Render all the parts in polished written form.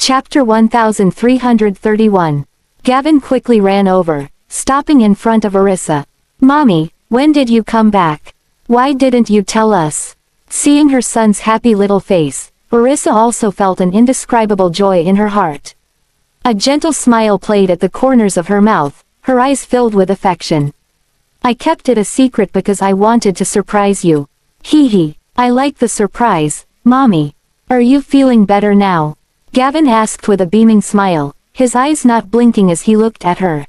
Chapter 1331. Gavin quickly ran over, stopping in front of Arissa. "Mommy, when did you come back? Why didn't you tell us?" Seeing her son's happy little face, Arissa also felt an indescribable joy in her heart. A gentle smile played at the corners of her mouth, her eyes filled with affection. "I kept it a secret because I wanted to surprise you. Hee hee, I like the surprise, Mommy. Are you feeling better now?" Gavin asked with a beaming smile, his eyes not blinking as he looked at her.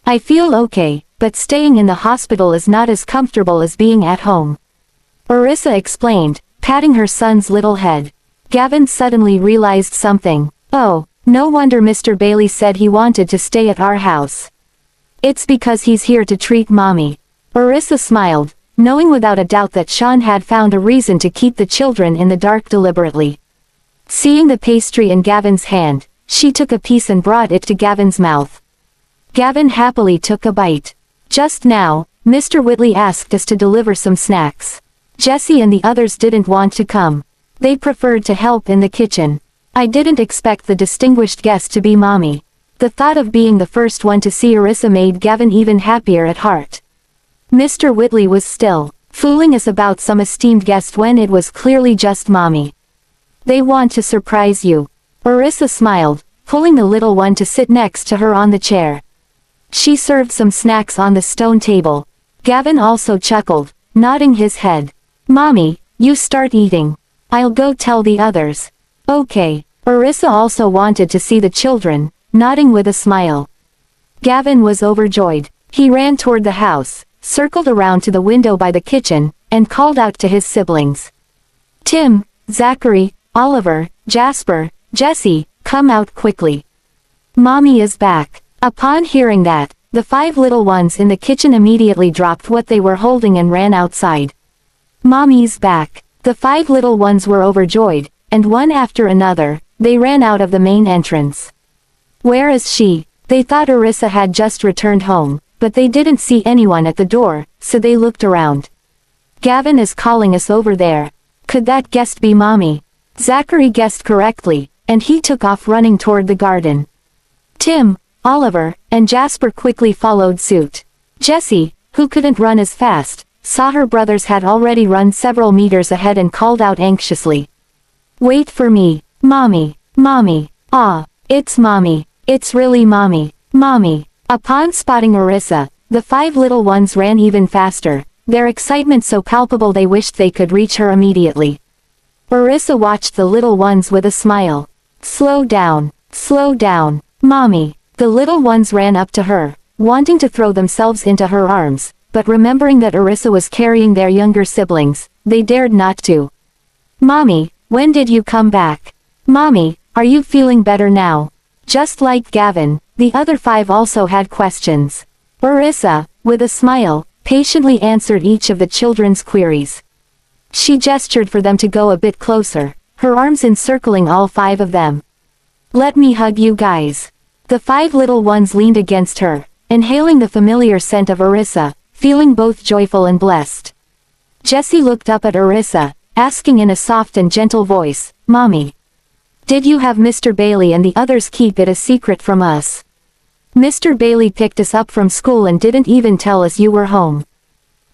"I feel okay, but staying in the hospital is not as comfortable as being at home," Arissa explained, patting her son's little head. Gavin suddenly realized something. "Oh, no wonder Mr. Bailey said he wanted to stay at our house. It's because he's here to treat Mommy." Arissa smiled, knowing without a doubt that Sean had found a reason to keep the children in the dark deliberately. Seeing the pastry in Gavin's hand, she took a piece and brought it to Gavin's mouth. Gavin happily took a bite. "Just now, Mr. Whitley asked us to deliver some snacks. Jesse and the others didn't want to come. They preferred to help in the kitchen. I didn't expect the distinguished guest to be Mommy." The thought of being the first one to see Arissa made Gavin even happier at heart. Mr. Whitley was still fooling us about some esteemed guest when it was clearly just Mommy. "They want to surprise you." Arissa smiled, pulling the little one to sit next to her on the chair. She served some snacks on the stone table. Gavin also chuckled, nodding his head. "Mommy, you start eating. I'll go tell the others." "Okay." Arissa also wanted to see the children, nodding with a smile. Gavin was overjoyed. He ran toward the house, circled around to the window by the kitchen, and called out to his siblings. "Tim, Zachary, Oliver, Jasper, Jesse, come out quickly. Mommy is back." Upon hearing that, the 5 little ones in the kitchen immediately dropped what they were holding and ran outside. "Mommy's back." The 5 little ones were overjoyed, and one after another, they ran out of the main entrance. "Where is she?" They thought Arissa had just returned home, but they didn't see anyone at the door, so they looked around. "Gavin is calling us over there. Could that guest be Mommy?" Zachary guessed correctly, and he took off running toward the garden. Tim, Oliver, and Jasper quickly followed suit. Jessie, who couldn't run as fast, saw her brothers had already run several meters ahead and called out anxiously. "Wait for me, Mommy, Mommy, it's Mommy, it's really Mommy, Mommy." Upon spotting Arissa, the 5 little ones ran even faster, their excitement so palpable they wished they could reach her immediately. Arissa watched the little ones with a smile. Slow down, Mommy." The little ones ran up to her, wanting to throw themselves into her arms, but remembering that Arissa was carrying their younger siblings, they dared not to. "Mommy, when did you come back? Mommy, are you feeling better now?" Just like Gavin, the other 5 also had questions. Arissa, with a smile, patiently answered each of the children's queries. She gestured for them to go a bit closer, her arms encircling all 5 of them. "Let me hug you guys." The 5 little ones leaned against her, inhaling the familiar scent of Arissa, feeling both joyful and blessed. Jessie looked up at Arissa, asking in a soft and gentle voice, "Mommy, did you have Mr. Bailey and the others keep it a secret from us? Mr. Bailey picked us up from school and didn't even tell us you were home.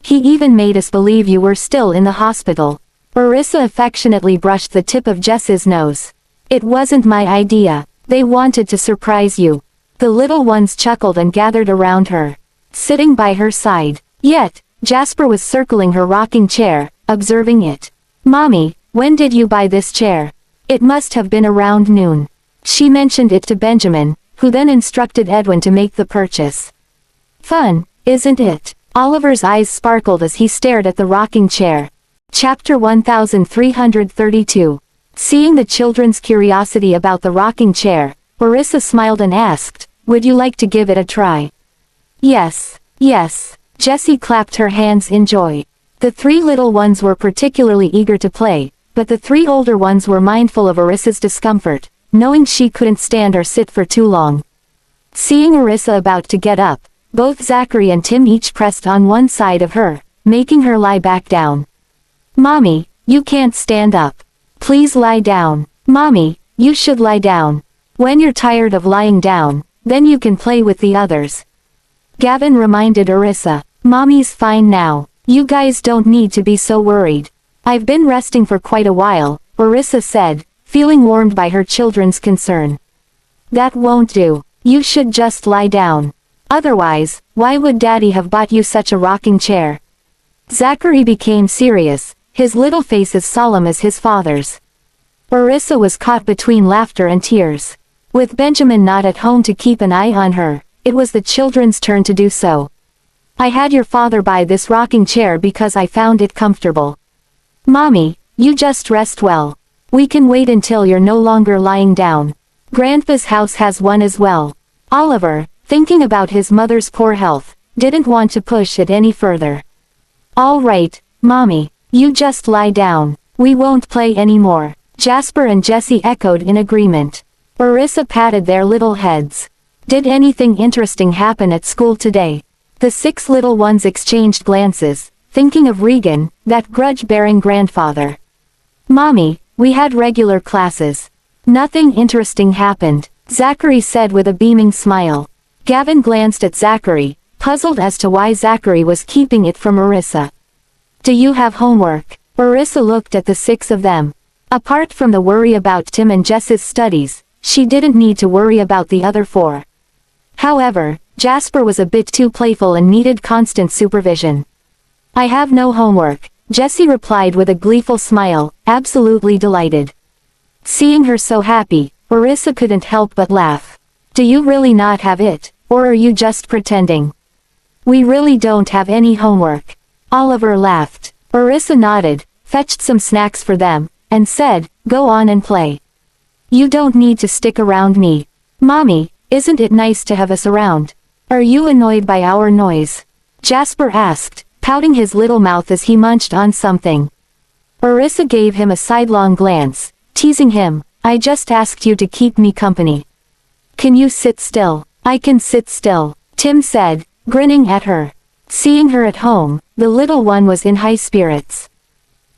He even made us believe you were still in the hospital." Arissa affectionately brushed the tip of Jess's nose. "It wasn't my idea. They wanted to surprise you." The little ones chuckled and gathered around her, sitting by her side. Yet, Jasper was circling her rocking chair, observing it. "Mommy, when did you buy this chair? It must have been around noon." She mentioned it to Benjamin, who then instructed Edwin to make the purchase. "Fun, isn't it?" Oliver's eyes sparkled as he stared at the rocking chair. Chapter 1332. Seeing the children's curiosity about the rocking chair, Arissa smiled and asked, "Would you like to give it a try?" Yes. Jessie clapped her hands in joy. The 3 little ones were particularly eager to play, but the 3 older ones were mindful of Arissa's discomfort, knowing she couldn't stand or sit for too long. Seeing Arissa about to get up, both Zachary and Tim each pressed on one side of her, making her lie back down. "Mommy, you can't stand up. Please lie down. Mommy, you should lie down." When you're tired of lying down, then you can play with the others. Gavin reminded Arissa. Mommy's fine now. You guys don't need to be so worried. I've been resting for quite a while, Arissa said, feeling warmed by her children's concern. That won't do. You should just lie down. Otherwise, why would Daddy have bought you such a rocking chair? Zachary became serious, his little face as solemn as his father's. Arissa was caught between laughter and tears. With Benjamin not at home to keep an eye on her, it was the children's turn to do so. I had your father buy this rocking chair because I found it comfortable. Mommy, you just rest well. We can wait until you're no longer lying down. Grandpa's house has one as well. Oliver, thinking about his mother's poor health, didn't want to push it any further. All right, Mommy, you just lie down. We won't play anymore. Jasper and Jesse echoed in agreement. Arissa patted their little heads. Did anything interesting happen at school today? The 6 little ones exchanged glances, thinking of Regan, that grudge-bearing grandfather. Mommy, we had regular classes. Nothing interesting happened, Zachary said with a beaming smile. Gavin glanced at Zachary, puzzled as to why Zachary was keeping it from Arissa. Do you have homework? Arissa looked at the 6 of them. Apart from the worry about Tim and Jess's studies, she didn't need to worry about the other 4. However, Jasper was a bit too playful and needed constant supervision. I have no homework, Jesse replied with a gleeful smile, absolutely delighted. Seeing her so happy, Arissa couldn't help but laugh. Do you really not have it, or are you just pretending? We really don't have any homework. Oliver laughed. Arissa nodded, fetched some snacks for them, and said, go on and play. You don't need to stick around me. Mommy, isn't it nice to have us around? Are you annoyed by our noise? Jasper asked, pouting his little mouth as he munched on something. Arissa gave him a sidelong glance, teasing him, I just asked you to keep me company. Can you sit still? I can sit still, Tim said, grinning at her. Seeing her at home, the little one was in high spirits.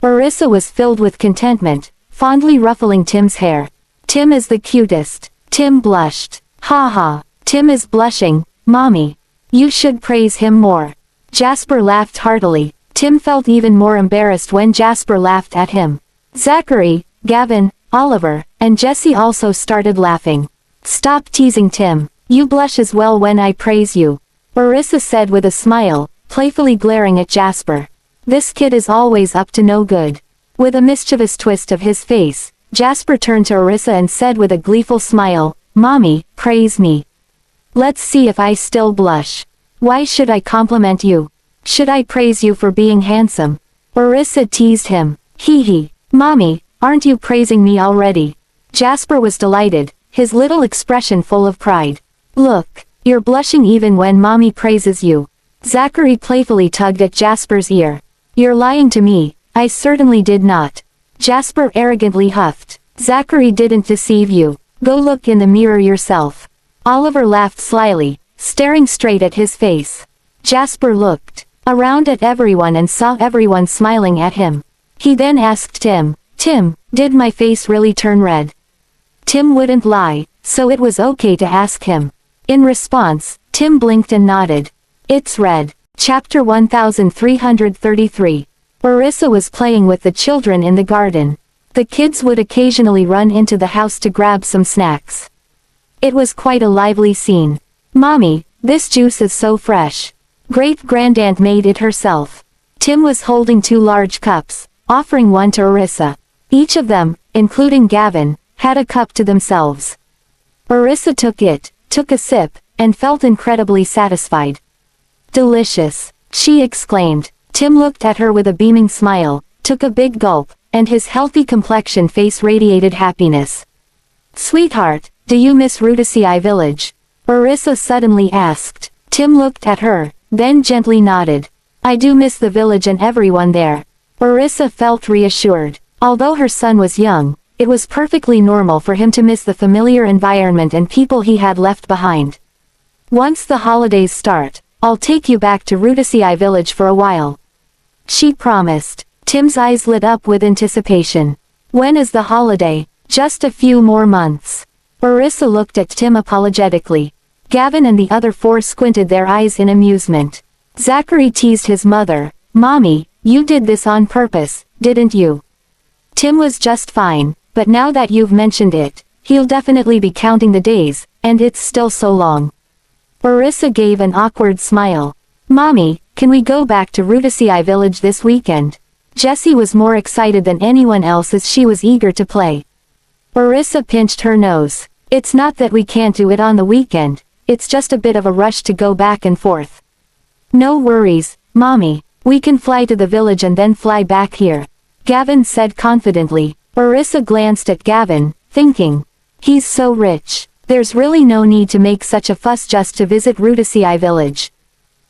Arissa was filled with contentment, fondly ruffling Tim's hair. Tim is the cutest. Tim blushed. Ha ha, Tim is blushing, Mommy. You should praise him more. Jasper laughed heartily. Tim felt even more embarrassed when Jasper laughed at him. Zachary, Gavin, Oliver, and Jesse also started laughing. Stop teasing Tim. You blush as well when I praise you, Arissa said with a smile, playfully glaring at Jasper. This kid is always up to no good. With a mischievous twist of his face, Jasper turned to Arissa and said with a gleeful smile, Mommy, praise me. Let's see if I still blush. Why should I compliment you? Should I praise you for being handsome? Arissa teased him. Hee hee. Mommy, aren't you praising me already? Jasper was delighted, his little expression full of pride. Look, you're blushing even when Mommy praises you. Zachary playfully tugged at Jasper's ear. You're lying to me, I certainly did not. Jasper arrogantly huffed. Zachary didn't deceive you. Go look in the mirror yourself. Oliver laughed slyly, staring straight at his face. Jasper looked around at everyone and saw everyone smiling at him. He then asked Tim, Tim, did my face really turn red? Tim wouldn't lie, so it was okay to ask him. In response, Tim blinked and nodded. It's red. Chapter 1333. Arissa was playing with the children in the garden. The kids would occasionally run into the house to grab some snacks. It was quite a lively scene. Mommy, this juice is so fresh. Great-grandaunt made it herself. Tim was holding 2 large cups, offering one to Arissa. Each of them, including Gavin, had a cup to themselves. Arissa took it, took a sip, and felt incredibly satisfied. Delicious, she exclaimed. Tim looked at her with a beaming smile, took a big gulp, and his healthy complexion face radiated happiness. Sweetheart, do you miss Rudisei Village? Arissa suddenly asked. Tim looked at her, then gently nodded. I do miss the village and everyone there. Arissa felt reassured. Although her son was young, it was perfectly normal for him to miss the familiar environment and people he had left behind. Once the holidays start, I'll take you back to Rudisei Village for a while. She promised. Tim's eyes lit up with anticipation. When is the holiday? Just a few more months. Orissa looked at Tim apologetically. Gavin and the other four squinted their eyes in amusement. Zachary teased his mother. "Mommy, you did this on purpose, didn't you?" Tim was just fine, but now that you've mentioned it, he'll definitely be counting the days, and it's still so long. Orissa gave an awkward smile. "Mommy, can we go back to Rutasii Village this weekend?" Jessie was more excited than anyone else as she was eager to play. Orissa pinched her nose. "It's not that we can't do it on the weekend, it's just a bit of a rush to go back and forth." "No worries, Mommy, we can fly to the village and then fly back here," Gavin said confidently. Orissa glanced at Gavin, thinking, "He's so rich, there's really no need to make such a fuss just to visit Rutasii Village.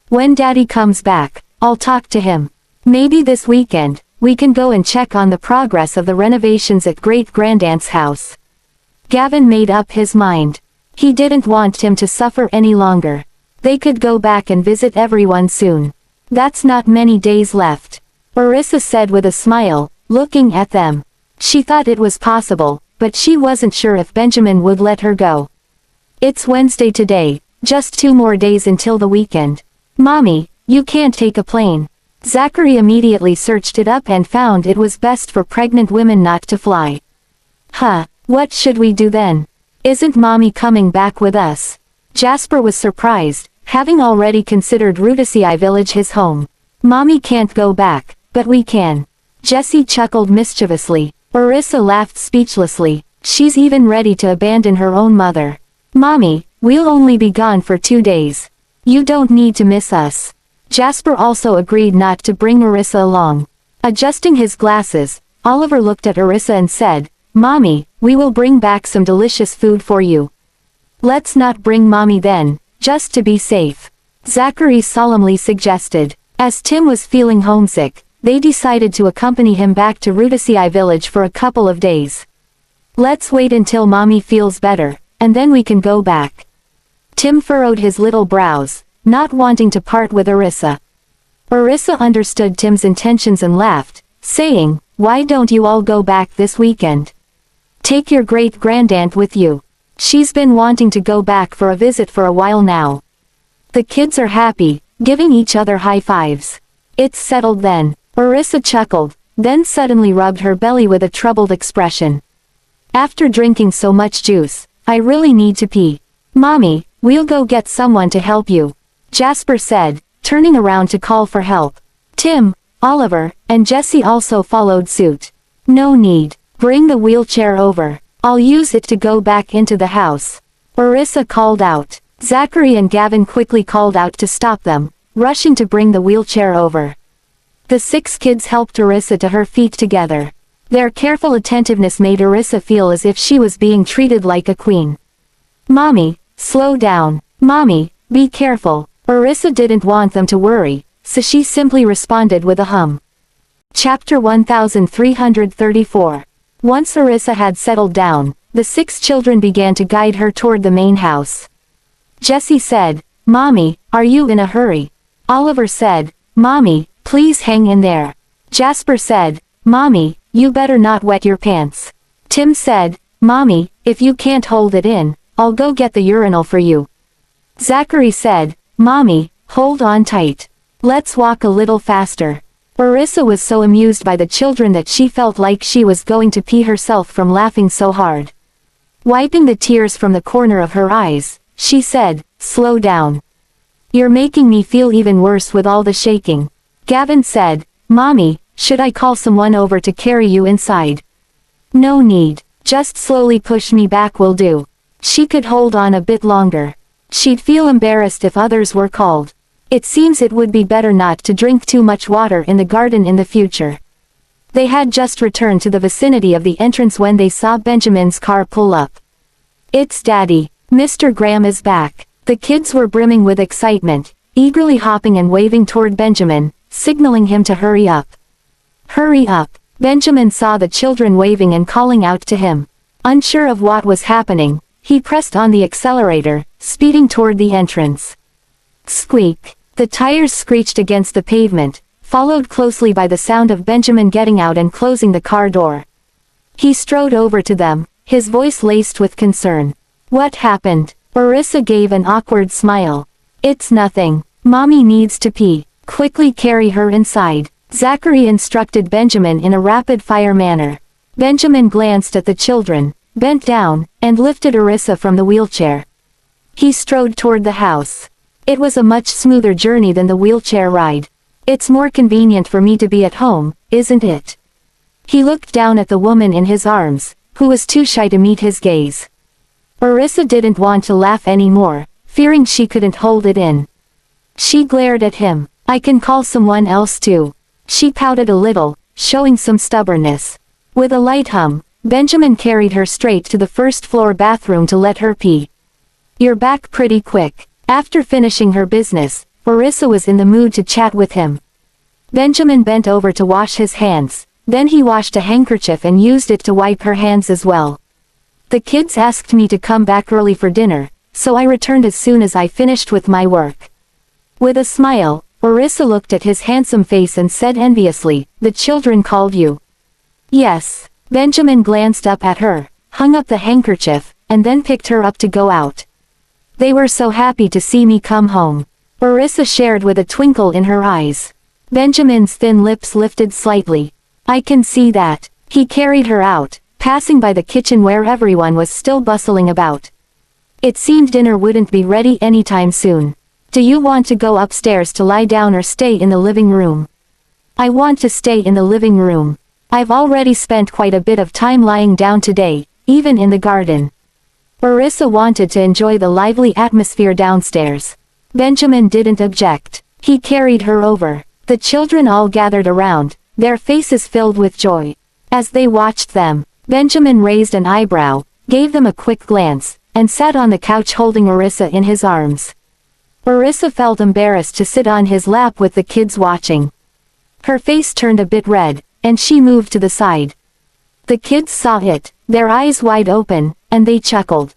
When Daddy comes back, I'll talk to him. Maybe this weekend, we can go and check on the progress of the renovations at Great-Grandaunt's house." Gavin made up his mind. He didn't want Tim to suffer any longer. They could go back and visit everyone soon. "That's not many days left," Orissa said with a smile, looking at them. She thought it was possible, but she wasn't sure if Benjamin would let her go. "It's Wednesday today, just 2 more days until the weekend. Mommy, you can't take a plane." Zachary immediately searched it up and found it was best for pregnant women not to fly. "Huh, what should we do then? Isn't Mommy coming back with us?" Jasper was surprised, having already considered Rutasii Village his home. "Mommy can't go back, but we can." Jessie chuckled mischievously. Orissa laughed speechlessly. "She's even ready to abandon her own mother." "Mommy, we'll only be gone for 2 days. You don't need to miss us." Jasper also agreed not to bring Orissa along. Adjusting his glasses, Oliver looked at Orissa and said, "Mommy, we will bring back some delicious food for you." "Let's not bring Mommy then, just to be safe," Zachary solemnly suggested. As Tim was feeling homesick, they decided to accompany him back to Rutasii Village for a couple of days. "Let's wait until Mommy feels better, and then we can go back." Tim furrowed his little brows, not wanting to part with Orissa. Orissa understood Tim's intentions and laughed, saying, "Why don't you all go back this weekend? Take your great-grandaunt with you. She's been wanting to go back for a visit for a while now." The kids are happy, giving each other high fives. "It's settled then," Orissa chuckled, then suddenly rubbed her belly with a troubled expression. "After drinking so much juice, I really need to pee. Mommy, we'll go get someone to help you," Jasper said, turning around to call for help. Tim, Oliver, and Jessie also followed suit. "No need. Bring the wheelchair over. I'll use it to go back into the house," Orissa called out. Zachary and Gavin quickly called out to stop them, rushing to bring the wheelchair over. The 6 kids helped Orissa to her feet together. Their careful attentiveness made Orissa feel as if she was being treated like a queen. "Mommy, slow down. Mommy, be careful." Orissa didn't want them to worry, so she simply responded with a hum. Chapter 1334. Once Orissa had settled down, the 6 children began to guide her toward the main house. Jessie said, "Mommy, are you in a hurry?" Oliver said, "Mommy, please hang in there." Jasper said, "Mommy, you better not wet your pants." Tim said, "Mommy, if you can't hold it in, I'll go get the urinal for you." Zachary said, "Mommy, hold on tight. Let's walk a little faster." Orissa was so amused by the children that she felt like she was going to pee herself from laughing so hard. Wiping the tears from the corner of her eyes, she said, "Slow down. You're making me feel even worse with all the shaking." Gavin said, "Mommy, should I call someone over to carry you inside?" "No need, just slowly push me back will do." She could hold on a bit longer. She'd feel embarrassed if others were called. It seems it would be better not to drink too much water in the garden in the future. They had just returned to the vicinity of the entrance when they saw Benjamin's car pull up. "It's Daddy. Mr. Graham is back." The kids were brimming with excitement, eagerly hopping and waving toward Benjamin, signaling him to hurry up. "Hurry up." Benjamin saw the children waving and calling out to him. Unsure of what was happening, he pressed on the accelerator, speeding toward the entrance. Squeak! The tires screeched against the pavement, followed closely by the sound of Benjamin getting out and closing the car door. He strode over to them, his voice laced with concern. What happened? Orissa gave an awkward smile. It's nothing. Mommy needs to pee. Quickly carry her inside. Zachary instructed Benjamin in a rapid-fire manner. Benjamin glanced at the children, bent down, and lifted Orissa from the wheelchair. He strode toward the house. It was a much smoother journey than the wheelchair ride. It's more convenient for me to be at home, isn't it? He looked down at the woman in his arms, who was too shy to meet his gaze. Orissa didn't want to laugh anymore, fearing she couldn't hold it in. She glared at him. I can call someone else too. She pouted a little, showing some stubbornness. With a light hum, Benjamin carried her straight to the first-floor bathroom to let her pee. You're back pretty quick. After finishing her business, Orissa was in the mood to chat with him. Benjamin bent over to wash his hands, then he washed a handkerchief and used it to wipe her hands as well. The kids asked me to come back early for dinner, so I returned as soon as I finished with my work. With a smile, Orissa looked at his handsome face and said enviously, the children called you. Yes. Benjamin glanced up at her, hung up the handkerchief, and then picked her up to go out. They were so happy to see me come home. Orissa shared with a twinkle in her eyes. Benjamin's thin lips lifted slightly. I can see that. He carried her out, passing by the kitchen where everyone was still bustling about. It seemed dinner wouldn't be ready anytime soon. Do you want to go upstairs to lie down or stay in the living room? I want to stay in the living room. I've already spent quite a bit of time lying down today, even in the garden. Orissa wanted to enjoy the lively atmosphere downstairs. Benjamin didn't object. He carried her over. The children all gathered around, their faces filled with joy. As they watched them, Benjamin raised an eyebrow, gave them a quick glance, and sat on the couch holding Orissa in his arms. Orissa felt embarrassed to sit on his lap with the kids watching. Her face turned a bit red, and she moved to the side. The kids saw it, their eyes wide open, and they chuckled.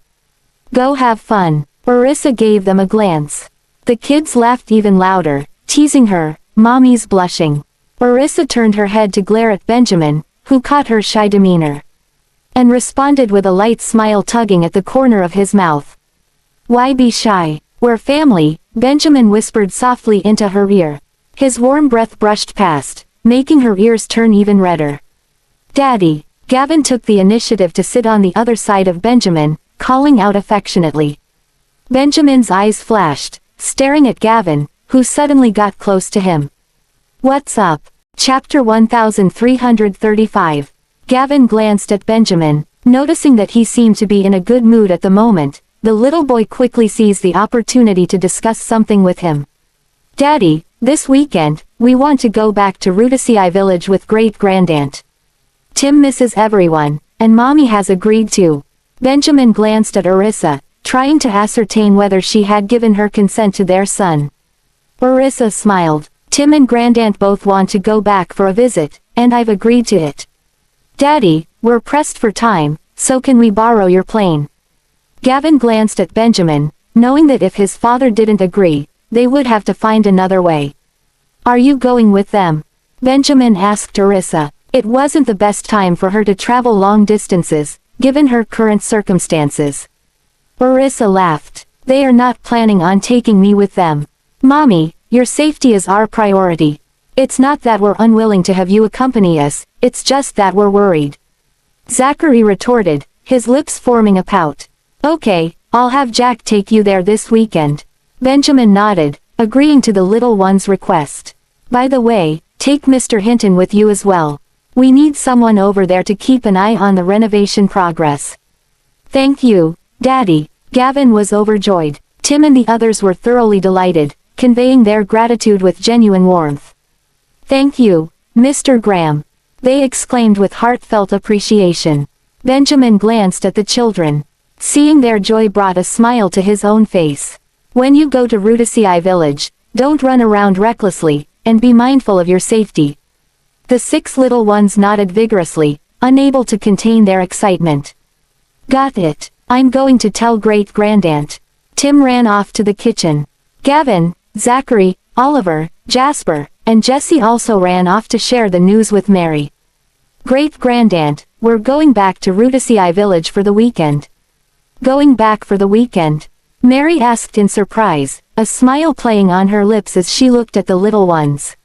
Go have fun. Orissa gave them a glance. The kids laughed even louder, teasing her, Mommy's blushing. Orissa turned her head to glare at Benjamin, who caught her shy demeanor, and responded with a light smile tugging at the corner of his mouth. Why be shy? We're family, Benjamin whispered softly into her ear. His warm breath brushed past, making her ears turn even redder. Daddy. Gavin took the initiative to sit on the other side of Benjamin, calling out affectionately. Benjamin's eyes flashed, staring at Gavin, who suddenly got close to him. What's up? Chapter 1335. Gavin glanced at Benjamin, noticing that he seemed to be in a good mood at the moment. The little boy quickly seized the opportunity to discuss something with him. Daddy, this weekend, we want to go back to Rudisii village with great-grandaunt. Tim misses everyone, and Mommy has agreed to. Benjamin glanced at Orissa, trying to ascertain whether she had given her consent to their son. Orissa smiled. Tim and Grandaunt both want to go back for a visit, and I've agreed to it. Daddy, we're pressed for time, so can we borrow your plane? Gavin glanced at Benjamin, knowing that if his father didn't agree, they would have to find another way. Are you going with them? Benjamin asked Orissa. It wasn't the best time for her to travel long distances, given her current circumstances. Orissa laughed. They are not planning on taking me with them. Mommy, your safety is our priority. It's not that we're unwilling to have you accompany us, it's just that we're worried. Zachary retorted, his lips forming a pout. Okay, I'll have Jack take you there this weekend. Benjamin nodded, agreeing to the little one's request. By the way, take Mr. Hinton with you as well. We need someone over there to keep an eye on the renovation progress. Thank you, Daddy. Gavin was overjoyed. Tim and the others were thoroughly delighted, conveying their gratitude with genuine warmth. Thank you, Mr. Graham. They exclaimed with heartfelt appreciation. Benjamin glanced at the children. Seeing their joy brought a smile to his own face. When you go to Rudisii village, don't run around recklessly, and be mindful of your safety. The 6 little ones nodded vigorously, unable to contain their excitement. Got it. I'm going to tell great-grandaunt. Tim ran off to the kitchen. Gavin, Zachary, Oliver, Jasper, and Jesse also ran off to share the news with Mary. Great-grandaunt, we're going back to Rudici Village for the weekend. Going back for the weekend? Mary asked in surprise, a smile playing on her lips as she looked at the little ones.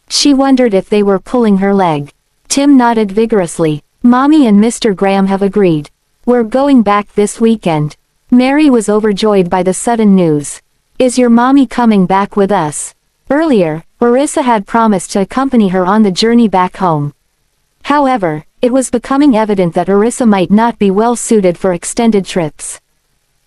She wondered if they were pulling her leg. Tim nodded vigorously. Mommy and Mr. Graham have agreed. We're going back this weekend. Mary was overjoyed by the sudden news. Is your mommy coming back with us? Earlier, Orissa had promised to accompany her on the journey back home. However, it was becoming evident that Orissa might not be well suited for extended trips.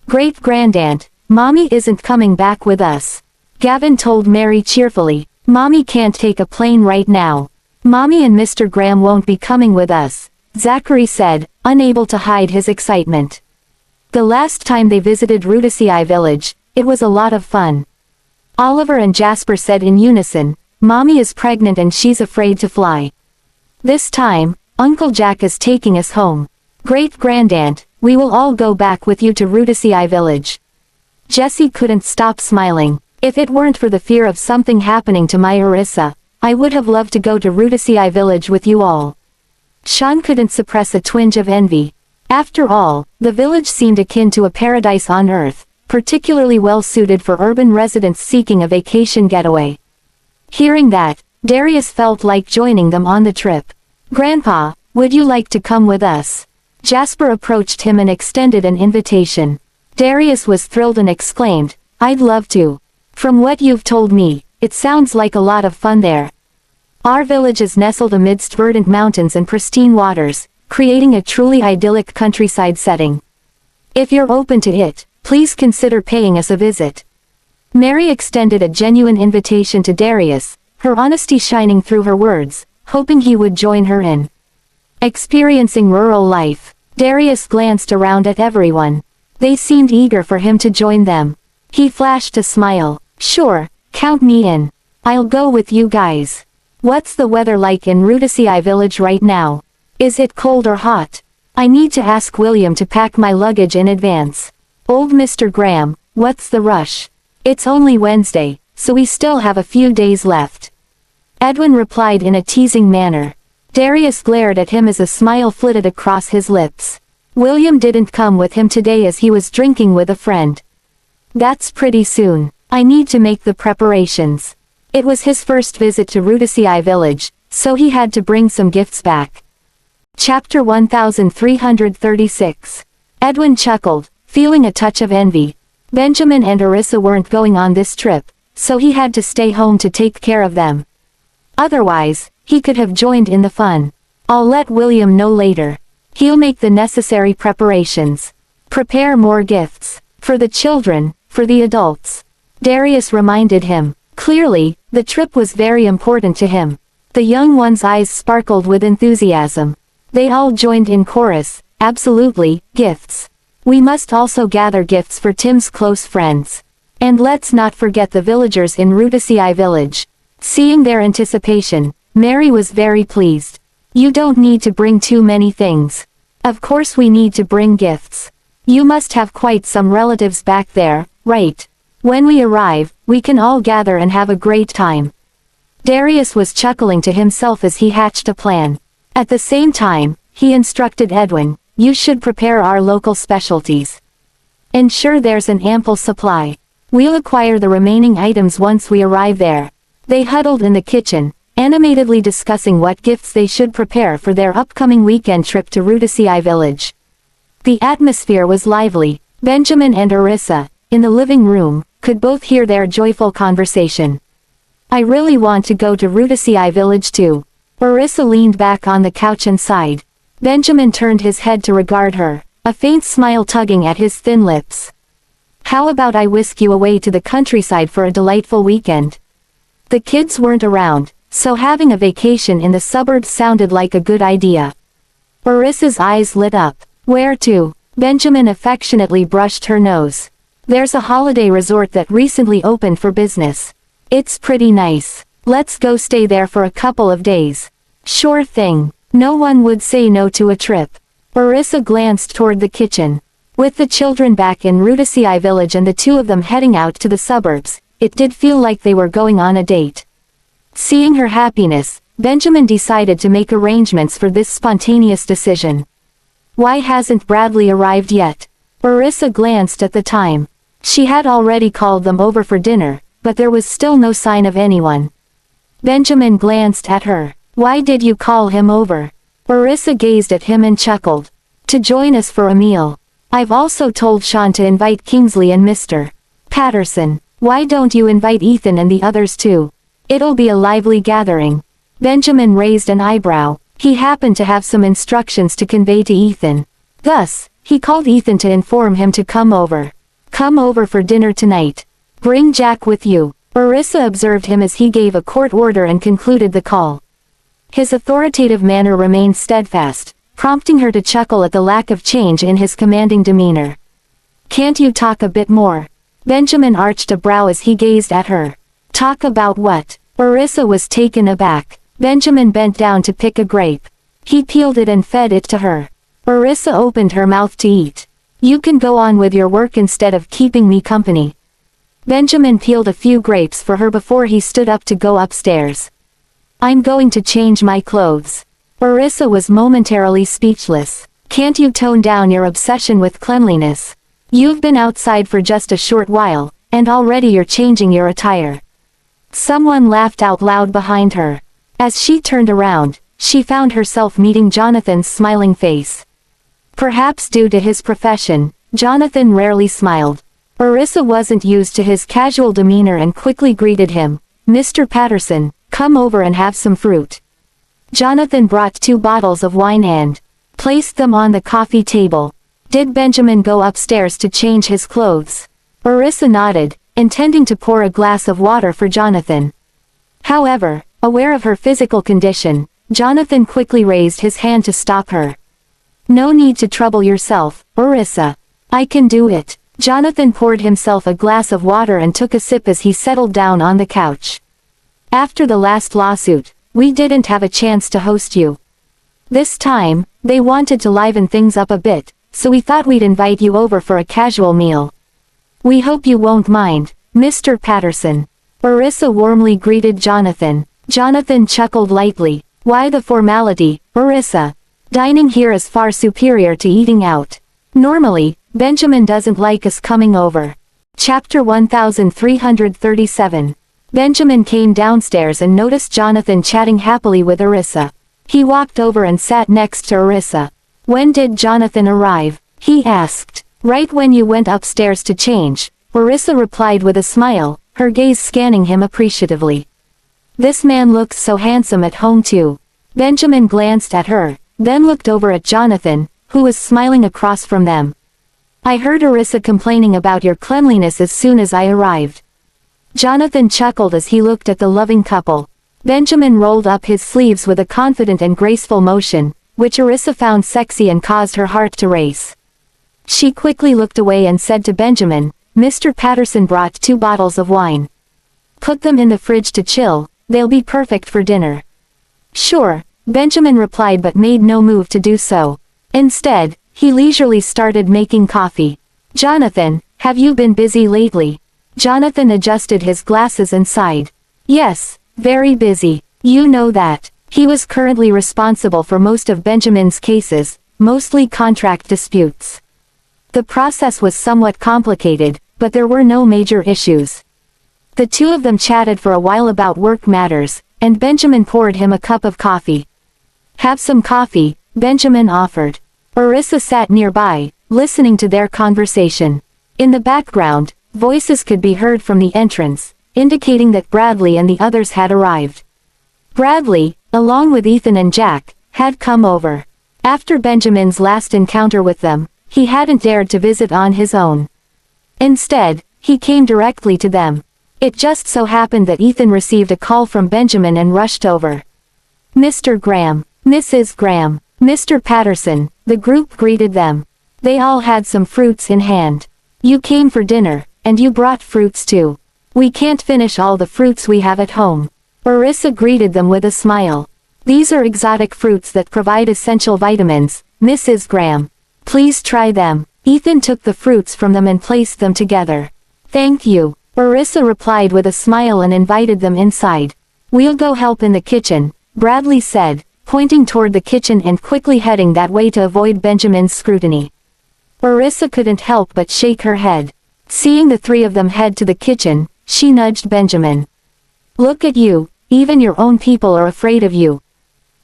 Great-grandaunt, Mommy isn't coming back with us. Gavin told Mary cheerfully. Mommy can't take a plane right now. Mommy and Mr. Graham won't be coming with us, Zachary said, unable to hide his excitement. The last time they visited Rudici Village, it was a lot of fun. Oliver and Jasper said in unison, Mommy is pregnant and she's afraid to fly. This time, Uncle Jack is taking us home. Great-grandaunt, we will all go back with you to Rudici Village. Jessie couldn't stop smiling. If it weren't for the fear of something happening to my Orissa, I would have loved to go to Rudici Village with you all. Sean couldn't suppress a twinge of envy. After all, the village seemed akin to a paradise on earth, particularly well suited for urban residents seeking a vacation getaway. Hearing that, Darius felt like joining them on the trip. Grandpa, would you like to come with us? Jasper approached him and extended an invitation. Darius was thrilled and exclaimed, I'd love to. From what you've told me, it sounds like a lot of fun there. Our village is nestled amidst verdant mountains and pristine waters, creating a truly idyllic countryside setting. If you're open to it, please consider paying us a visit. Mary extended a genuine invitation to Darius, her honesty shining through her words, hoping he would join her in experiencing rural life. Darius glanced around at everyone. They seemed eager for him to join them. He flashed a smile. Sure, count me in. I'll go with you guys. What's the weather like in Rudici Village right now? Is it cold or hot? I need to ask William to pack my luggage in advance. Old Mr. Graham, what's the rush? It's only Wednesday, so we still have a few days left. Edwin replied in a teasing manner. Darius glared at him as a smile flitted across his lips. William didn't come with him today as he was drinking with a friend. That's pretty soon. I need to make the preparations. It was his first visit to Rudici Village, so he had to bring some gifts back. Chapter 1336. Edwin chuckled, feeling a touch of envy. Benjamin and Orissa weren't going on this trip, so he had to stay home to take care of them. Otherwise, he could have joined in the fun. I'll let William know later. He'll make the necessary preparations. Prepare more gifts. For the children, for the adults. Darius reminded him. Clearly, the trip was very important to him. The young one's eyes sparkled with enthusiasm. They all joined in chorus, absolutely, gifts. We must also gather gifts for Tim's close friends. And let's not forget the villagers in Rudici Village. Seeing their anticipation, Mary was very pleased. You don't need to bring too many things. Of course we need to bring gifts. You must have quite some relatives back there, right? When we arrive, we can all gather and have a great time. Darius was chuckling to himself as he hatched a plan. At the same time, he instructed Edwin, you should prepare our local specialties. Ensure there's an ample supply. We'll acquire the remaining items once we arrive there. They huddled in the kitchen, animatedly discussing what gifts they should prepare for their upcoming weekend trip to Rudici Village. The atmosphere was lively. Benjamin and Orissa, in the living room, could both hear their joyful conversation. I really want to go to Rudici Village too. Orissa leaned back on the couch and sighed. Benjamin turned his head to regard her, a faint smile tugging at his thin lips. How about I whisk you away to the countryside for a delightful weekend? The kids weren't around, so having a vacation in the suburbs sounded like a good idea. Orissa's eyes lit up. Where to? Benjamin affectionately brushed her nose. There's a holiday resort that recently opened for business. It's pretty nice. Let's go stay there for a couple of days. Sure thing. No one would say no to a trip. Orissa glanced toward the kitchen. With the children back in Rudici Village and the two of them heading out to the suburbs, it did feel like they were going on a date. Seeing her happiness, Benjamin decided to make arrangements for this spontaneous decision. Why hasn't Bradley arrived yet? Orissa glanced at the time. She had already called them over for dinner, but there was still no sign of anyone. Benjamin glanced at her. Why did you call him over? Orissa gazed at him and chuckled. To join us for a meal. I've also told Sean to invite Kingsley and Mr. Patterson. Why don't you invite Ethan and the others too? It'll be a lively gathering. Benjamin raised an eyebrow. He happened to have some instructions to convey to Ethan. Thus, he called Ethan to inform him to come over. Come over for dinner tonight. Bring Jack with you. Orissa observed him as he gave a court order and concluded the call. His authoritative manner remained steadfast, prompting her to chuckle at the lack of change in his commanding demeanor. Can't you talk a bit more? Benjamin arched a brow as he gazed at her. Talk about what? Orissa was taken aback. Benjamin bent down to pick a grape. He peeled it and fed it to her. Orissa opened her mouth to eat. You can go on with your work instead of keeping me company. Benjamin peeled a few grapes for her before he stood up to go upstairs. I'm going to change my clothes. Orissa was momentarily speechless. Can't you tone down your obsession with cleanliness? You've been outside for just a short while, and already you're changing your attire. Someone laughed out loud behind her. As she turned around, she found herself meeting Jonathan's smiling face. Perhaps due to his profession, Jonathan rarely smiled. Orissa wasn't used to his casual demeanor and quickly greeted him. Mr. Patterson, come over and have some fruit. Jonathan brought 2 bottles of wine and placed them on the coffee table. Did Benjamin go upstairs to change his clothes? Orissa nodded, intending to pour a glass of water for Jonathan. However, aware of her physical condition, Jonathan quickly raised his hand to stop her. No need to trouble yourself, Orissa. I can do it. Jonathan poured himself a glass of water and took a sip as he settled down on the couch. After the last lawsuit, we didn't have a chance to host you. This time, they wanted to liven things up a bit, so we thought we'd invite you over for a casual meal. We hope you won't mind, Mr. Patterson. Orissa warmly greeted Jonathan. Jonathan chuckled lightly. Why the formality, Orissa? Dining here is far superior to eating out. Normally, Benjamin doesn't like us coming over. Chapter 1337. Benjamin came downstairs and noticed Jonathan chatting happily with Orissa. He walked over and sat next to Orissa. When did Jonathan arrive? He asked. Right when you went upstairs to change, Orissa replied with a smile, her gaze scanning him appreciatively. This man looks so handsome at home too. Benjamin glanced at her, then looked over at Jonathan, who was smiling across from them. I heard Orissa complaining about your cleanliness as soon as I arrived. Jonathan chuckled as he looked at the loving couple. Benjamin rolled up his sleeves with a confident and graceful motion, which Orissa found sexy and caused her heart to race. She quickly looked away and said to Benjamin, Mr. Patterson brought 2 bottles of wine. Put them in the fridge to chill, they'll be perfect for dinner. Sure, Benjamin replied but made no move to do so. Instead, he leisurely started making coffee. Jonathan, have you been busy lately? Jonathan adjusted his glasses and sighed. Yes, very busy. You know that. He was currently responsible for most of Benjamin's cases, mostly contract disputes. The process was somewhat complicated, but there were no major issues. The two of them chatted for a while about work matters, and Benjamin poured him a cup of coffee. Have some coffee, Benjamin offered. Orissa sat nearby, listening to their conversation. In the background, voices could be heard from the entrance, indicating that Bradley and the others had arrived. Bradley, along with Ethan and Jack, had come over. After Benjamin's last encounter with them, he hadn't dared to visit on his own. Instead, he came directly to them. It just so happened that Ethan received a call from Benjamin and rushed over. Mr. Graham, Mrs. Graham, Mr. Patterson, the group greeted them. They all had some fruits in hand. You came for dinner, and you brought fruits too. We can't finish all the fruits we have at home. Orissa greeted them with a smile. These are exotic fruits that provide essential vitamins, Mrs. Graham. Please try them. Ethan took the fruits from them and placed them together. Thank you. Orissa replied with a smile and invited them inside. We'll go help in the kitchen, Bradley said, pointing toward the kitchen and quickly heading that way to avoid Benjamin's scrutiny. Orissa couldn't help but shake her head. Seeing the three of them head to the kitchen, she nudged Benjamin. "Look at you, even your own people are afraid of you."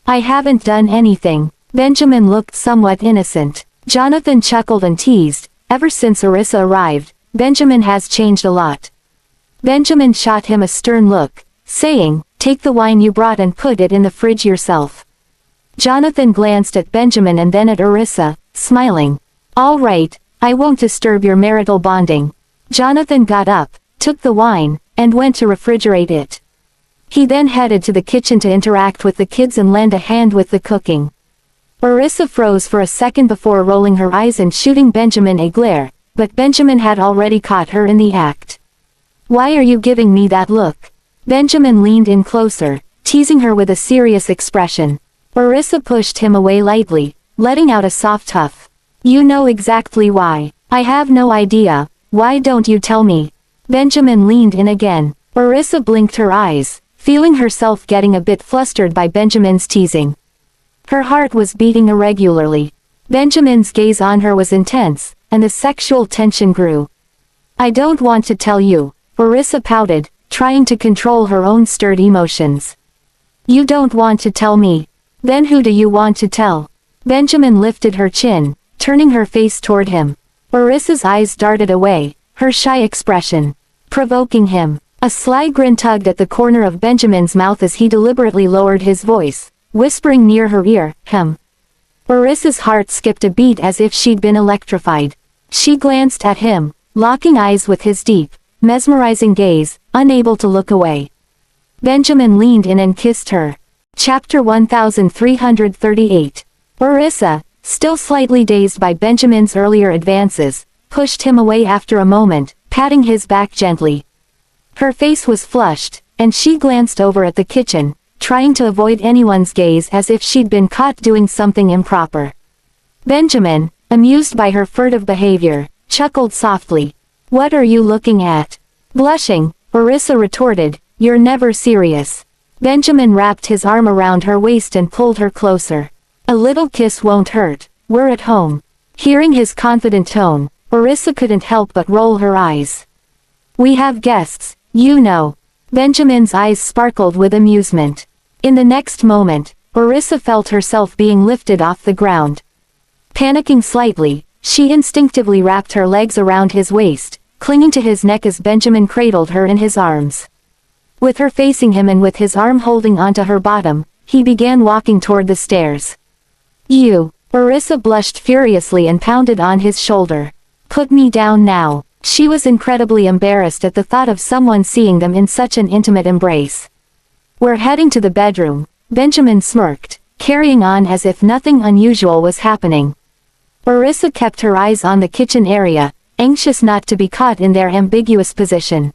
"I haven't done anything." Benjamin looked somewhat innocent. Jonathan chuckled and teased, "Ever since Orissa arrived, Benjamin has changed a lot." Benjamin shot him a stern look, saying, "Take the wine you brought and put it in the fridge yourself." Jonathan glanced at Benjamin and then at Orissa, smiling. "All right, I won't disturb your marital bonding." Jonathan got up, took the wine, and went to refrigerate it. He then headed to the kitchen to interact with the kids and lend a hand with the cooking. Orissa froze for a second before rolling her eyes and shooting Benjamin a glare, but Benjamin had already caught her in the act. "Why are you giving me that look?" Benjamin leaned in closer, teasing her with a serious expression. Orissa pushed him away lightly, letting out a soft huff. "You know exactly why." "I have no idea. Why don't you tell me?" Benjamin leaned in again. Orissa blinked her eyes, feeling herself getting a bit flustered by Benjamin's teasing. Her heart was beating irregularly. Benjamin's gaze on her was intense, and the sexual tension grew. "I don't want to tell you," Orissa pouted, trying to control her own stirred emotions. "You don't want to tell me? Then who do you want to tell?" Benjamin lifted her chin, turning her face toward him. Orissa's eyes darted away, her shy expression provoking him. A sly grin tugged at the corner of Benjamin's mouth as he deliberately lowered his voice, whispering near her ear, Orissa's heart skipped a beat as if she'd been electrified. She glanced at him, locking eyes with his deep, mesmerizing gaze, unable to look away. Benjamin leaned in and kissed her. Chapter 1338. Orissa, still slightly dazed by Benjamin's earlier advances, pushed him away after a moment, patting his back gently. Her face was flushed, and she glanced over at the kitchen, trying to avoid anyone's gaze as if she'd been caught doing something improper. Benjamin, amused by her furtive behavior, chuckled softly. "What are you looking at?" Blushing, Orissa retorted, "You're never serious." Benjamin wrapped his arm around her waist and pulled her closer. "A little kiss won't hurt, we're at home." Hearing his confident tone, Orissa couldn't help but roll her eyes. "We have guests, you know." Benjamin's eyes sparkled with amusement. In the next moment, Orissa felt herself being lifted off the ground. Panicking slightly, she instinctively wrapped her legs around his waist, clinging to his neck as Benjamin cradled her in his arms. With her facing him and with his arm holding onto her bottom, he began walking toward the stairs. "You." Orissa blushed furiously and pounded on his shoulder. "Put me down now." She was incredibly embarrassed at the thought of someone seeing them in such an intimate embrace. "We're heading to the bedroom," Benjamin smirked, carrying on as if nothing unusual was happening. Orissa kept her eyes on the kitchen area, anxious not to be caught in their ambiguous position.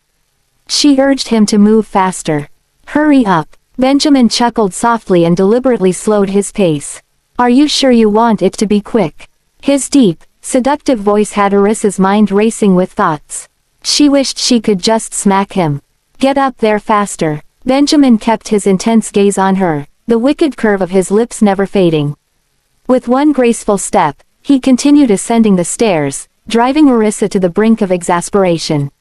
She urged him to move faster. "Hurry up." Benjamin chuckled softly and deliberately slowed his pace. "Are you sure you want it to be quick?" His deep, seductive voice had Orissa's mind racing with thoughts. She wished she could just smack him. "Get up there faster." Benjamin kept his intense gaze on her, the wicked curve of his lips never fading. With one graceful step, he continued ascending the stairs, driving Orissa to the brink of exasperation.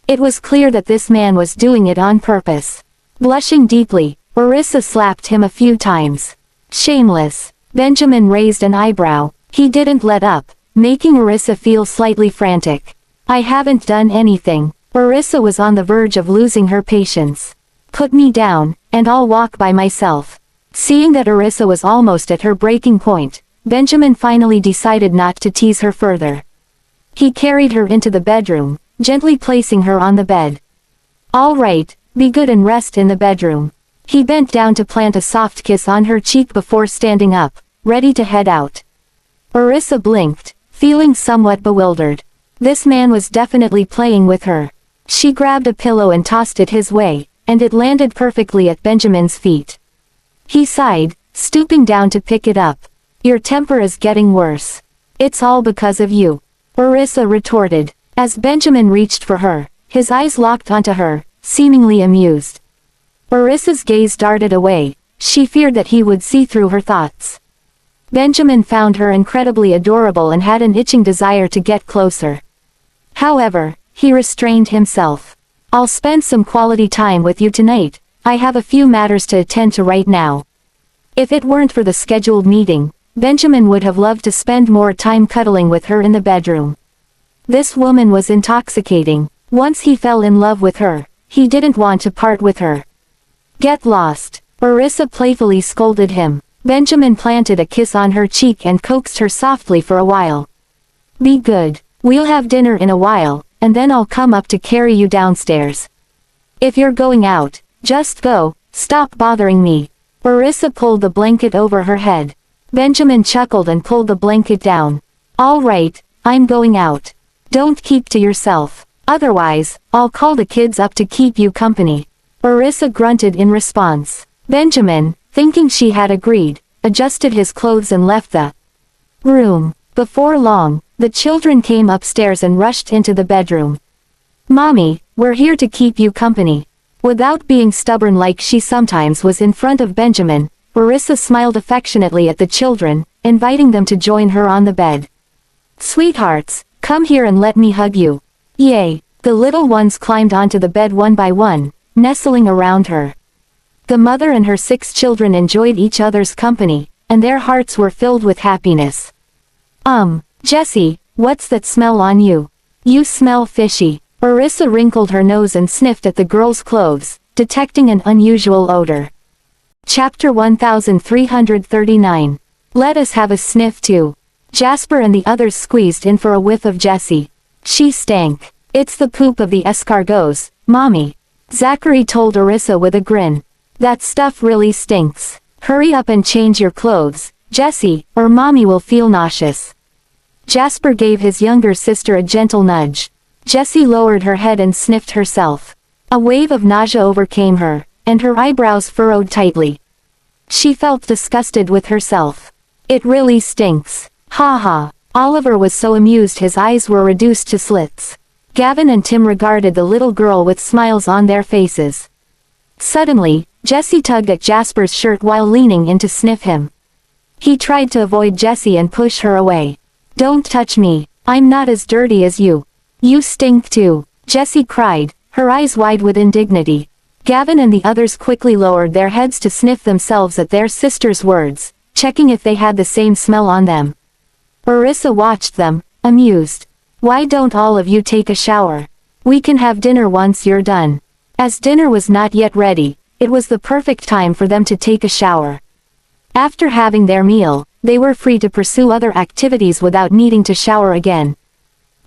It was clear that this man was doing it on purpose. Blushing deeply, Orissa slapped him a few times. "Shameless." Benjamin raised an eyebrow. He didn't let up, making Orissa feel slightly frantic. "I haven't done anything." Orissa was on the verge of losing her patience. "Put me down, and I'll walk by myself." Seeing that Orissa was almost at her breaking point, Benjamin finally decided not to tease her further. He carried her into the bedroom, gently placing her on the bed. "All right, be good and rest in the bedroom." He bent down to plant a soft kiss on her cheek before standing up, ready to head out. Orissa blinked, feeling somewhat bewildered. This man was definitely playing with her. She grabbed a pillow and tossed it his way, and it landed perfectly at Benjamin's feet. He sighed, stooping down to pick it up. "Your temper is getting worse. It's all because of you," Orissa retorted. As Benjamin reached for her, his eyes locked onto her, seemingly amused. Orissa's gaze darted away, She feared that he would see through her thoughts. Benjamin found her incredibly adorable and had an itching desire to get closer. However, he restrained himself. I'll spend some quality time with you tonight. I have a few matters to attend to right now. If it weren't for the scheduled meeting, Benjamin would have loved to spend more time cuddling with her in the bedroom. This woman was intoxicating. Once he fell in love with her, he didn't want to part with her. Get lost, Orissa playfully scolded him. Benjamin planted a kiss on her cheek and coaxed her softly for a while. Be good. We'll have dinner in a while, and then I'll come up to carry you downstairs. If you're going out, just go, stop bothering me. Orissa pulled the blanket over her head. Benjamin chuckled and pulled the blanket down. All right, I'm going out. Don't keep to yourself. Otherwise, I'll call the kids up to keep you company. Orissa grunted in response. Benjamin, thinking she had agreed, adjusted his clothes and left the room. Before long, the children came upstairs and rushed into the bedroom. Mommy, we're here to keep you company. Without being stubborn like she sometimes was in front of Benjamin, Orissa smiled affectionately at the children, inviting them to join her on the bed. Sweethearts, come here and let me hug you. Yay! The little ones climbed onto the bed one by one, nestling around her. The mother and her 6 children enjoyed each other's company, and their hearts were filled with happiness. Jessie, what's that smell on you? You smell fishy. Orissa wrinkled her nose and sniffed at the girl's clothes, detecting an unusual odor. Chapter 1339. Let us have a sniff too. Jasper and the others squeezed in for a whiff of Jessie. She stank. It's the poop of the escargots, Mommy. Zachary told Orissa with a grin. That stuff really stinks. Hurry up and change your clothes, Jessie, or Mommy will feel nauseous. Jasper gave his younger sister a gentle nudge. Jessie lowered her head and sniffed herself. A wave of nausea overcame her, and her eyebrows furrowed tightly. She felt disgusted with herself. It really stinks. Ha ha. Oliver was so amused his eyes were reduced to slits. Gavin and Tim regarded the little girl with smiles on their faces. Suddenly, Jessie tugged at Jasper's shirt while leaning in to sniff him. He tried to avoid Jessie and push her away. Don't touch me. I'm not as dirty as you. You stink too, Jessie cried, her eyes wide with indignity. Gavin and the others quickly lowered their heads to sniff themselves at their sister's words, checking if they had the same smell on them. Orissa watched them, amused. Why don't all of you take a shower? We can have dinner once you're done. As dinner was not yet ready, it was the perfect time for them to take a shower. After having their meal, they were free to pursue other activities without needing to shower again.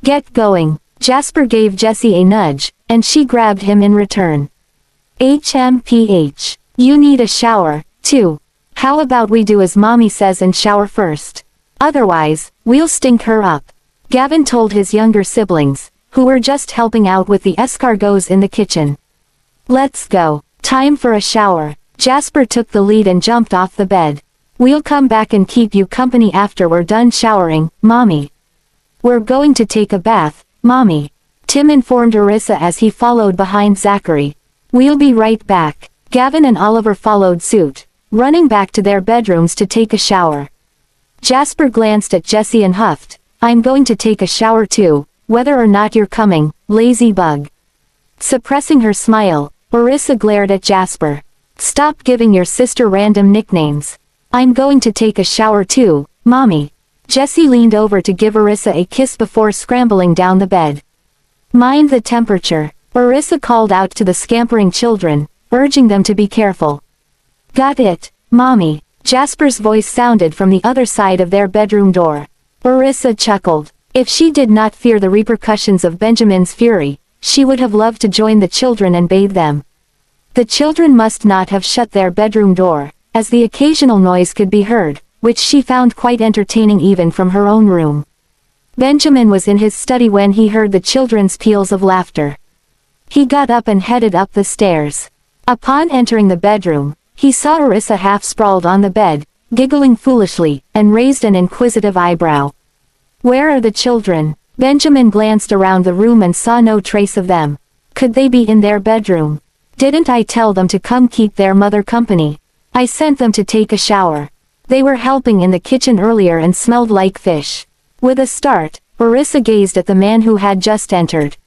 Get going. Jasper gave Jessie a nudge, and she grabbed him in return. HMPH. You need a shower, too. How about we do as Mommy says and shower first? Otherwise, we'll stink her up. Gavin told his younger siblings, who were just helping out with the escargots in the kitchen. Let's go. Time for a shower. Jasper took the lead and jumped off the bed. We'll come back and keep you company after we're done showering, Mommy. We're going to take a bath, Mommy. Tim informed Orissa as he followed behind Zachary. We'll be right back. Gavin and Oliver followed suit, running back to their bedrooms to take a shower. Jasper glanced at Jessie and huffed, I'm going to take a shower too, whether or not you're coming, lazy bug. Suppressing her smile, Orissa glared at Jasper. Stop giving your sister random nicknames. I'm going to take a shower too, Mommy. Jessie leaned over to give Orissa a kiss before scrambling down the bed. Mind the temperature, Orissa called out to the scampering children, urging them to be careful. Got it, Mommy. Jasper's voice sounded from the other side of their bedroom door. Orissa chuckled. If she did not fear the repercussions of Benjamin's fury, she would have loved to join the children and bathe them. The children must not have shut their bedroom door, as the occasional noise could be heard, which she found quite entertaining even from her own room. Benjamin was in his study when he heard the children's peals of laughter. He got up and headed up the stairs. Upon entering the bedroom, he saw Orissa half sprawled on the bed, giggling foolishly, and raised an inquisitive eyebrow. Where are the children? Benjamin glanced around the room and saw no trace of them. Could they be in their bedroom? Didn't I tell them to come keep their mother company? I sent them to take a shower. They were helping in the kitchen earlier and smelled like fish. With a start, Orissa gazed at the man who had just entered.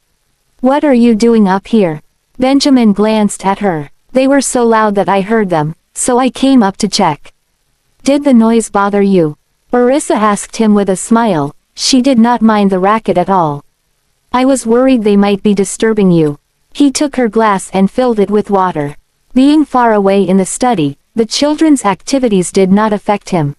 What are you doing up here? Benjamin glanced at her. They were so loud that I heard them, so I came up to check. Did the noise bother you? Orissa asked him with a smile. She did not mind the racket at all. I was worried they might be disturbing you. He took her glass and filled it with water. Being far away in the study, the children's activities did not affect him.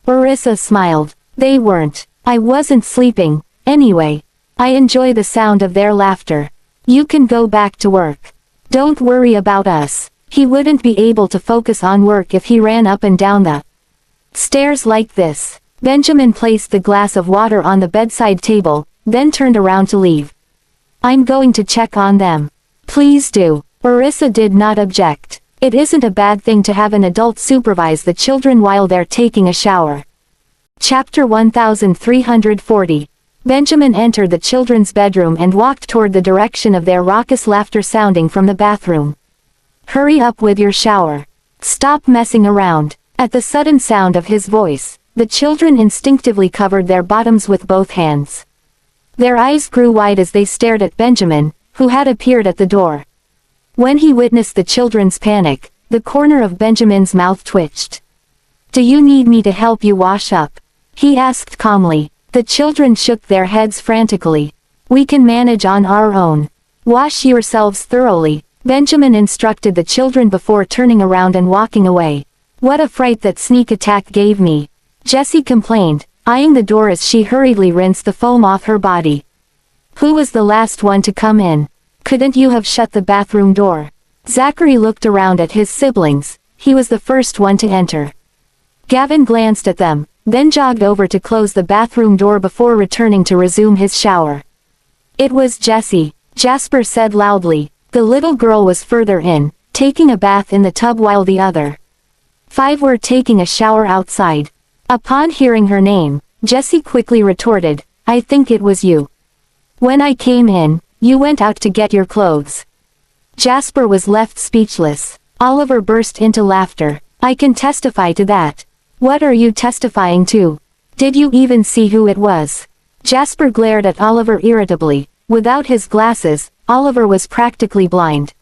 Orissa smiled. They weren't. I wasn't sleeping, anyway. I enjoy the sound of their laughter. You can go back to work. Don't worry about us. He wouldn't be able to focus on work if he ran up and down the stairs like this. Benjamin placed the glass of water on the bedside table, then turned around to leave. I'm going to check on them. Please do. Orissa did not object. It isn't a bad thing to have an adult supervise the children while they're taking a shower. Chapter 1340. Benjamin entered the children's bedroom and walked toward the direction of their raucous laughter sounding from the bathroom. Hurry up with your shower. Stop messing around. At the sudden sound of his voice, the children instinctively covered their bottoms with both hands. Their eyes grew wide as they stared at Benjamin, who had appeared at the door. When he witnessed the children's panic, the corner of Benjamin's mouth twitched. Do you need me to help you wash up? He asked calmly. The children shook their heads frantically. We can manage on our own. Wash yourselves thoroughly, Benjamin instructed the children before turning around and walking away. What a fright that sneak attack gave me, Jessie complained, eyeing the door as she hurriedly rinsed the foam off her body. Who was the last one to come in? Couldn't you have shut the bathroom door? Zachary looked around at his siblings. He was the first one to enter. Gavin glanced at them, then jogged over to close the bathroom door before returning to resume his shower. It was Jessie, Jasper said loudly. The little girl was further in, taking a bath in the tub while the other 5 were taking a shower outside. Upon hearing her name, Jessie quickly retorted, I think it was you. When I came in, you went out to get your clothes. Jasper was left speechless. Oliver burst into laughter. I can testify to that. What are you testifying to? Did you even see who it was? Jasper glared at Oliver irritably. Without his glasses, Oliver was practically blind.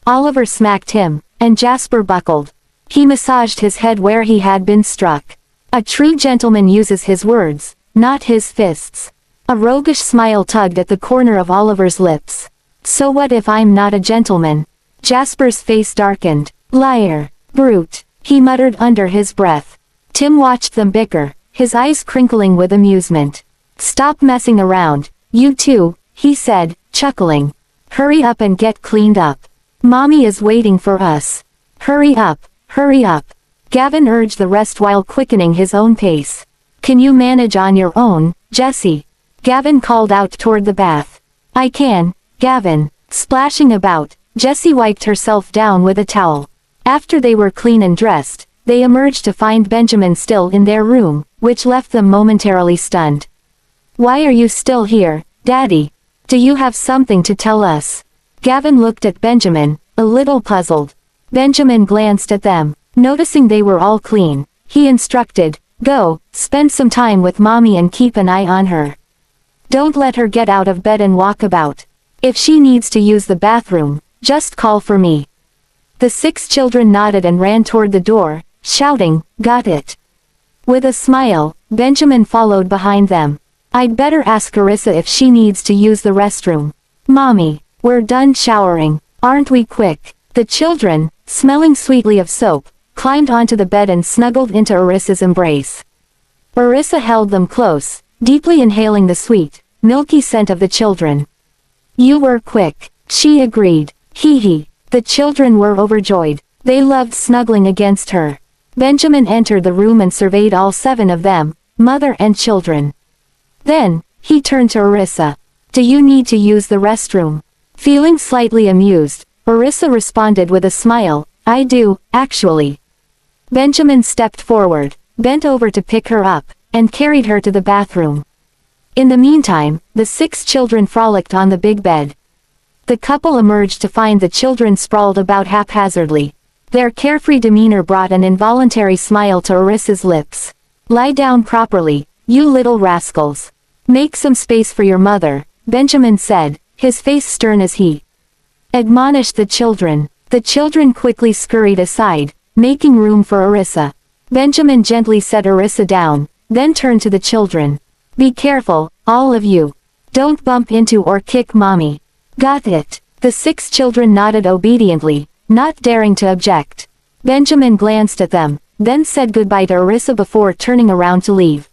Oliver smacked him, and Jasper buckled. He massaged his head where he had been struck. A true gentleman uses his words, not his fists. A roguish smile tugged at the corner of Oliver's lips. So what if I'm not a gentleman? Jasper's face darkened. Liar. Brute. He muttered under his breath. Tim watched them bicker, his eyes crinkling with amusement. Stop messing around, you two, he said, chuckling. Hurry up and get cleaned up. Mommy is waiting for us. Hurry up, hurry up. Gavin urged the rest while quickening his own pace. Can you manage on your own, Jessie? Gavin called out toward the bath. I can, Gavin. Splashing about, Jessie wiped herself down with a towel. After they were clean and dressed, they emerged to find Benjamin still in their room, which left them momentarily stunned. Why are you still here, Daddy? Do you have something to tell us? Gavin looked at Benjamin, a little puzzled. Benjamin glanced at them. Noticing they were all clean, he instructed, go, spend some time with Mommy and keep an eye on her. Don't let her get out of bed and walk about. If she needs to use the bathroom, just call for me. The 6 children nodded and ran toward the door, shouting, got it. With a smile, Benjamin followed behind them. I'd better ask Orissa if she needs to use the restroom. Mommy, we're done showering, aren't we quick? The children, smelling sweetly of soap, climbed onto the bed and snuggled into Orissa's embrace. Orissa held them close, deeply inhaling the sweet, milky scent of the children. You were quick, she agreed. Hee hee. The children were overjoyed. They loved snuggling against her. Benjamin entered the room and surveyed all 7 of them, mother and children. Then, he turned to Orissa. Do you need to use the restroom? Feeling slightly amused, Orissa responded with a smile, I do, actually. Benjamin stepped forward, bent over to pick her up, and carried her to the bathroom. In the meantime, the 6 children frolicked on the big bed. The couple emerged to find the children sprawled about haphazardly. Their carefree demeanor brought an involuntary smile to Arissa's lips. Lie down properly, you little rascals. Make some space for your mother, Benjamin said, his face stern as he admonished the children. The children quickly scurried aside, making room for Arissa. Benjamin gently set Arissa down, then turned to the children. Be careful, all of you. Don't bump into or kick mommy. Got it. The 6 children nodded obediently, not daring to object. Benjamin glanced at them, then said goodbye to Arissa before turning around to leave.